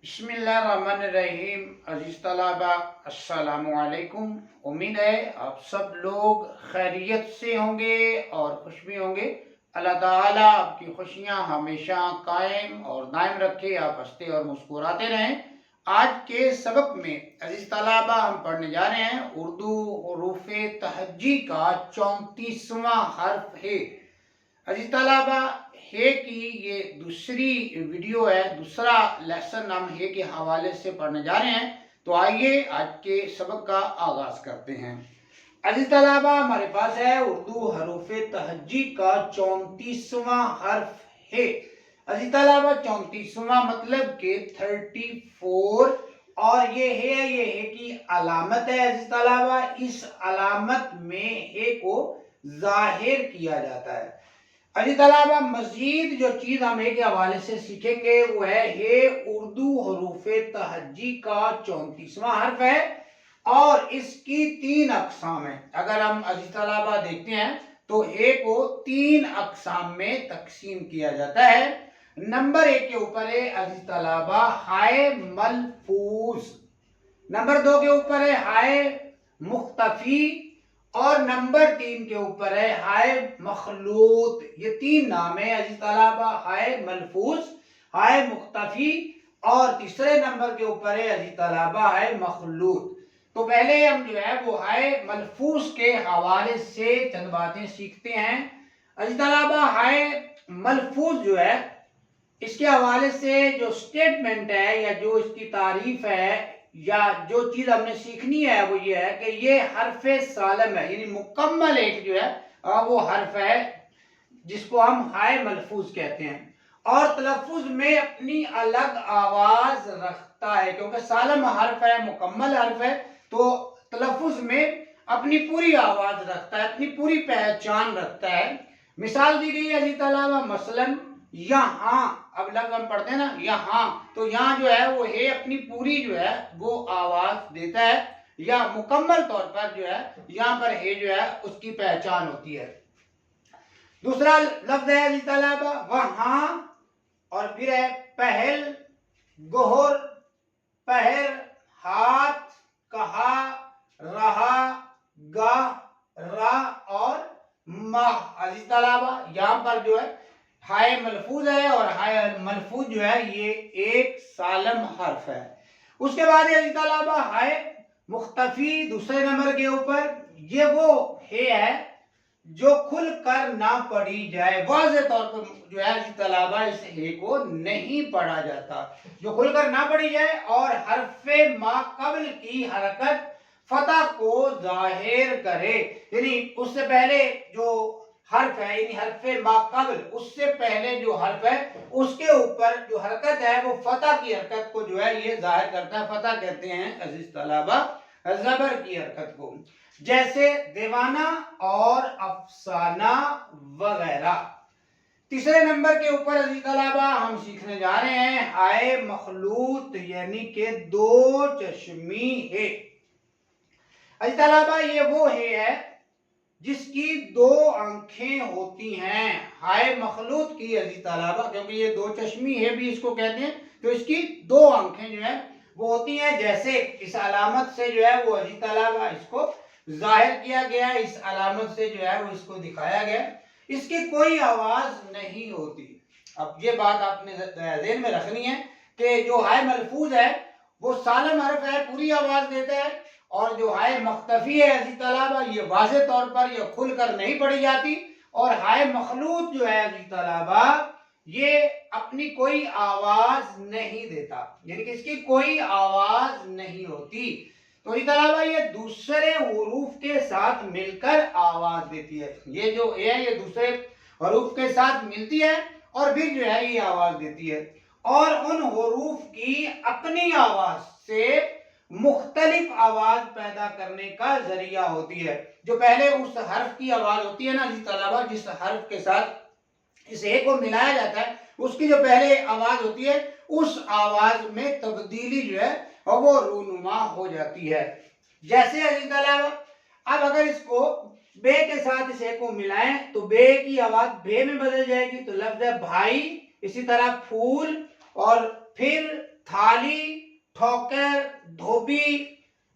बिस्मिल्लाहिर्रहमानिर्रहीम। अजीज तलबा, अस्सलामुअलैकुम। उम्मीद है आप सब लोग खैरियत से होंगे और खुश भी होंगे। अल्लाह ताला आपकी खुशियाँ हमेशा कायम और दायम रखे, आप हंसते और मुस्कुराते रहें। आज के सबक में अजीज तलबा हम पढ़ने जा रहे हैं उर्दू हुरूफ तहज्जी का 34वां हर्फ है। अजीज तलबा, हे की ये दूसरी वीडियो है, दूसरा लेसन हम हे के हवाले से पढ़ने जा रहे हैं। तो आइए आज के सबक का आगाज करते हैं। अजीज तलबा, हमारे पास है उर्दू हरूफ तहज्जी का 34वां हर्फ है। अजीज तलबा, 34वां मतलब के 34, और ये है की अलामत है। अजीज तलबा, इस अलामत में हे को जाहिर किया जाता है। अजी तलबा, मजीद जो चीज हम के हवाले से सीखेंगे वो है हे उर्दू हरूफ तहज्जी का 34वां हर्फ है और इसकी 3 अकसाम है। अगर हम अजी तलबा देखते हैं तो हे को 3 अकसाम में तकसीम किया जाता है। नंबर 1 के ऊपर है अजी तलबा हाय मलफूज, नंबर 2 के ऊपर है हाय मुख्तफी, और नंबर 3 के ऊपर है हाय मखलूत। ये 3 नाम है अजीज तलबा, हाय मलफूज, हाय मुख्तफी, और तीसरे नंबर के ऊपर है अजीज तलबा हाय मखलूत। तो पहले हम जो है वो हाय मलफूज के हवाले से चंद बातें सीखते हैं। अजीज तलबा, हाय मलफूज जो है इसके हवाले से जो स्टेटमेंट है या जो इसकी तारीफ है या जो चीज हमने सीखनी है वो ये है कि ये हरफे सालम है, यानी मुकम्मल एक जो है वो हर्फ है जिसको हम हाय मलफूज कहते हैं, और तलफ्फुज में अपनी अलग आवाज रखता है। क्योंकि सालम हर्फ है, मुकम्मल हर्फ है, तो तलफ्फुज में अपनी पूरी आवाज रखता है, अपनी पूरी पहचान रखता है। मिसाल दी गई है अजी तलबा, मसलन यहाँ, अब लफ्ज हम पढ़ते हैं ना यहाँ, तो यहाँ जो है वो हे अपनी पूरी जो है वो आवाज देता है, या मुकम्मल तौर पर जो है यहाँ पर हे जो है उसकी पहचान होती है। दूसरा लफ्ज है अजी तलबा वहां, और फिर है पहल, गोहर, पहर, हाथ, कहा, रहा, गा, रा और माह। अजी तलबा, यहाँ पर जो है हाय मलफूज है और हाय मलफूज जो है ये एक सालम हर्फ है। उसके बाद अजी तलबा हाय मुख्तफी दूसरे नंबर के ऊपर, ये वो है जो खुल कर ना पढ़ी जाए। वाज़े तौर पर जो है अजी तलबा इस हे को नहीं पढ़ा जाता, जो खुल कर ना पढ़ी जाए, और हरफे मा कबल की हरकत फतह को जाहिर करे, यानी उससे पहले जो हर्फ है, यानी हरफे माकबल, उससे पहले जो हर्फ है उसके ऊपर जो हरकत है वो फतह की हरकत को जो है ये जाहिर करता है। फतह कहते हैं अजीज तलबा जबर की हरकत को, जैसे दीवाना और अफसाना वगैरह। तीसरे नंबर के ऊपर अजीज तलबा हम सीखने जा रहे हैं हाय मखलूत, यानी के 2 चश्मी है। अजीज तलबा, ये वो है जिसकी 2 आंखें होती हैं। हाय मखलूत की अजीज तलबा, क्योंकि ये 2 चश्मी है भी इसको कहते हैं, तो इसकी 2 आंखें जो है वो होती हैं। जैसे इस अलामत से जो है वो अजीज तलबा इसको जाहिर किया गया, इस अलामत से जो है वो इसको दिखाया गया। इसकी कोई आवाज नहीं होती। अब ये बात आपने ज़हन में रखनी है कि जो हाय मलफूज है वो सालम हर्फ है, पूरी आवाज देता है, और जो हाय मुख्तफी है अजीज तलबा ये वाज़े तौर पर ये खुलकर नहीं पढ़ी जाती, और हाय मखलूत जो है अजीज तलबा ये अपनी कोई आवाज नहीं देता, यानी कि इसकी कोई आवाज नहीं होती। तो अजीज तलबा ये दूसरे हुरूफ के साथ मिलकर आवाज देती है। ये जो है ये दूसरे हुरूफ के साथ मिलती है और फिर जो है ये आवाज देती है, और उन हुरूफ की अपनी आवाज से मुख्तलिफ आवाज पैदा करने का जरिया होती है। जो पहले उस हर्फ की आवाज होती है ना अजीज तलबा, जिस हर्फ के साथ इस ए को मिलाया जाता है, उसकी जो पहले आवाज होती है उस आवाज में तब्दीली जो है वो रूनुमा हो जाती है। जैसे अजीज तलबा, अब अगर इसको बे के साथ इस ए को मिलाएं तो बे की आवाज बे में बदल जाएगी, तो लफ्ज है भाई, इसी तरह फूल, और फिर थाली, ठोकर, धोबी,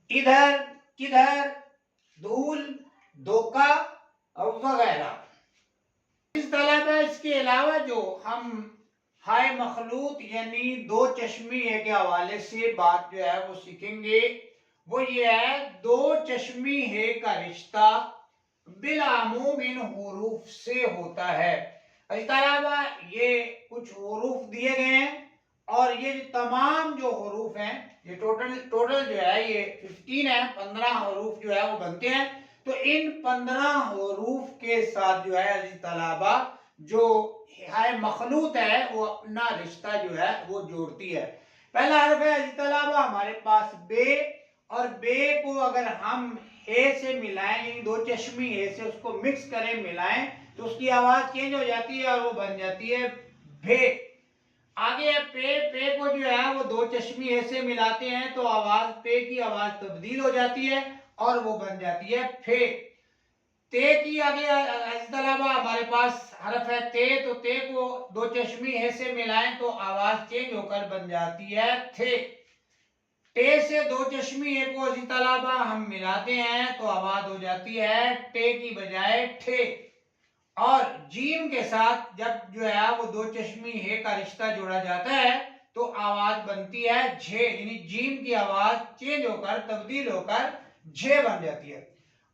इधर, किधर, धूल, धोखा वगैरह। इस तलबा इसके अलावा जो हम हाय मखलूत यानी दो चश्मिए के हवाले से बात जो है वो सीखेंगे, वो ये है दो चश्मी है का रिश्ता बिलामूम इन हुरूफ से होता है। इस तलबा ये कुछ हुरूफ दिए गए हैं और ये तमाम जो हुरूफ हैं, ये टोटल जो है ये 15 है, 15 हुरूफ जो है वो बनते हैं। तो इन 15 हुरूफ के साथ जो है अजीज तलबा जो हाय मखलूत है वो अपना रिश्ता जो है वो जोड़ती है। पहला हर्फ है अजीज तलबा हमारे पास बे, और बे को अगर हम हे से मिलाएं, यानी दो चश्मी हे से उसको मिक्स करें, मिलाएं, तो उसकी आवाज चेंज हो जाती है और वो बन जाती है भे। आगे है पे, पे को जो है वो दो चश्मी हे से मिलाते हैं तो आवाज पे की आवाज तब्दील हो जाती है और वो बन जाती है फे। ते की आगे इस तलबा हमारे पास हरफ है ते, तो ते को दो चश्मी हे से मिलाएं तो आवाज चेंज होकर बन जाती है थे। टे से दो चश्मी हे को अजीज तलबा हम मिलाते हैं तो आवाज हो जाती है टे की बजाय ठे। और जीम के साथ जब जो है वो दो चश्मी हे का रिश्ता जोड़ा जाता है तो आवाज बनती है झे, यानी जीम की आवाज चेंज होकर तब्दील होकर झे बन जाती है।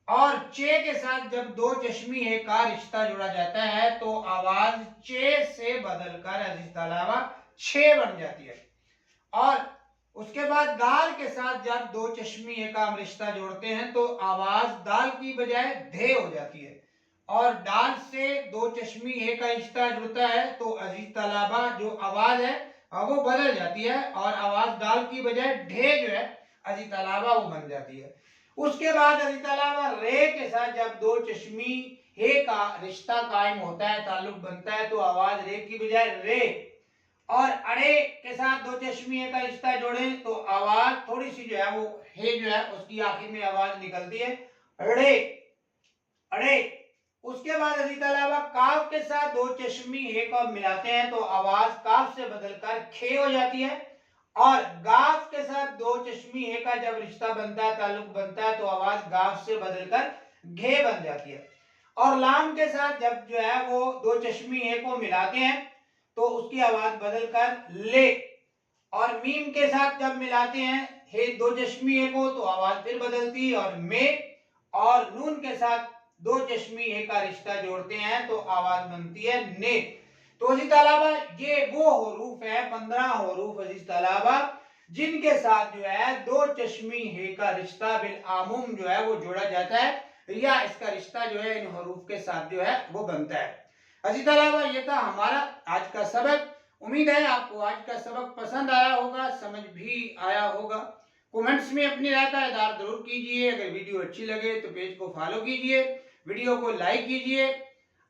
और चे के साथ जब दो चश्मी हे का रिश्ता जोड़ा जाता है तो आवाज चे से बदलकर अजीज तलबा छे बन जाती है। और उसके बाद दाल के साथ जब दो चश्मी हे का हम रिश्ता जोड़ते हैं तो आवाज दाल की बजाय धे हो जाती है। और दाल से दो चश्मी हे का रिश्ता जुड़ता है तो अजीज तलबा जो आवाज है वो बदल जाती है और आवाज दाल की बजाय ढे जो है अजीज तलबा वो बन जाती है। उसके बाद अजीज तलबा रे के साथ जब दो चश्मी हे का रिश्ता कायम होता है, ताल्लुक बनता है, तो आवाज रे की बजाय रे। और अड़े के साथ दो चश्मी हे का रिश्ता जोड़े तो आवाज थोड़ी सी जो है वो हे जो है उसकी आखिर में आवाज निकलती है अड़े, अड़े। उसके बाद अजीज तलबा काफ के साथ दो चश्मी हे को मिलाते हैं तो आवाज काफ से बदलकर खे हो जाती है। और गाफ के साथ दो चश्मी हे का जब रिश्ता बनता है, ताल्लुक बनता है, तो आवाज गाफ से बदलकर घे बन जाती है। और लाम के साथ जब जो है वो दो चश्मी हे को मिलाते हैं तो उसकी आवाज बदलकर ले। और मीम के साथ जब मिलाते हैं हे दो चश्मी हे को तो आवाज फिर बदलती है और में। और नून के साथ दो चश्मी हे का रिश्ता जोड़ते हैं तो आवाज बनती है ने। तो अजीज तलबा ये वो हुरूफ है 15 हुरूफ अजीज तलबा जिनके साथ जो है दो चश्मी हे का रिश्ता बिल आमुम जो है वो जोड़ा जाता है या इसका रिश्ता जो है इन हुरूफ के साथ जो है वो बनता है। अजीज तलबा ये था हमारा आज का सबक। उम्मीद है आपको आज का सबक पसंद आया होगा, समझ भी आया होगा। कमेंट्स में अपनी राय का इज़हार जरूर कीजिए। अगर वीडियो अच्छी लगे तो पेज को फॉलो कीजिए, वीडियो को लाइक कीजिए।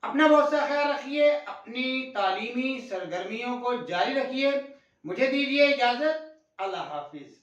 अपना बहुत सा ख्याल रखिए, अपनी तालीमी सरगर्मियों को जारी रखिए। मुझे दीजिए इजाजत। अल्लाह हाफिज।